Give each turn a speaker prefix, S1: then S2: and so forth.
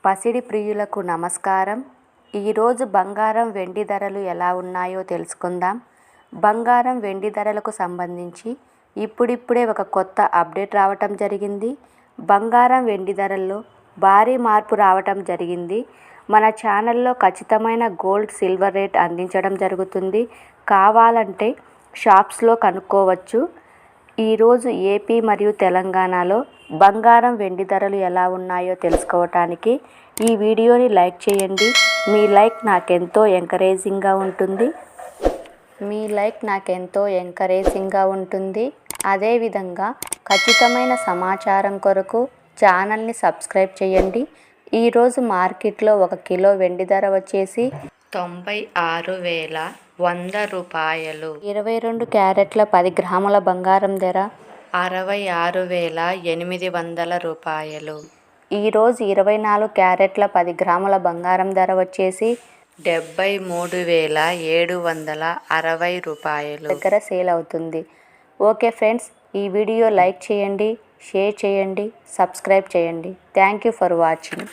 S1: పసిడి ప్రియులకు నమస్కారం. ఈరోజు బంగారం వెండి ధరలు ఎలా ఉన్నాయో తెలుసుకుందాం. బంగారం వెండి ధరలకు సంబంధించి ఇప్పుడిప్పుడే ఒక కొత్త అప్డేట్ రావటం జరిగింది. బంగారం వెండి ధరల్లో భారీ మార్పు రావటం జరిగింది. మన ఛానల్లో ఖచ్చితమైన గోల్డ్ సిల్వర్ రేట్ అందించడం జరుగుతుంది. కావాలంటే షాప్స్లో కనుక్కోవచ్చు. ఈరోజు ఏపీ మరియు తెలంగాణలో బంగారం వెండి ధరలు ఎలా ఉన్నాయో తెలుసుకోవటానికి ఈ వీడియోని లైక్ చేయండి. మీ లైక్ నాకెంతో ఎంకరేజింగ్గా ఉంటుంది. అదేవిధంగా ఖచ్చితమైన సమాచారం కొరకు ఛానల్ని సబ్స్క్రైబ్ చేయండి. ఈరోజు మార్కెట్లో 1 కిలో వెండి ధర వచ్చేసి 96,100 రూపాయలు. 22 క్యారెట్ల 10 గ్రాముల బంగారం ధర 66,800 రూపాయలు. ఈరోజు 24 క్యారెట్ల 10 గ్రాముల బంగారం ధర వచ్చేసి 73,760 రూపాయలు దగ్గర సేల్ అవుతుంది. ఓకే ఫ్రెండ్స్, ఈ వీడియో లైక్ చేయండి, షేర్ చేయండి, సబ్స్క్రైబ్ చేయండి. Thank you for watching.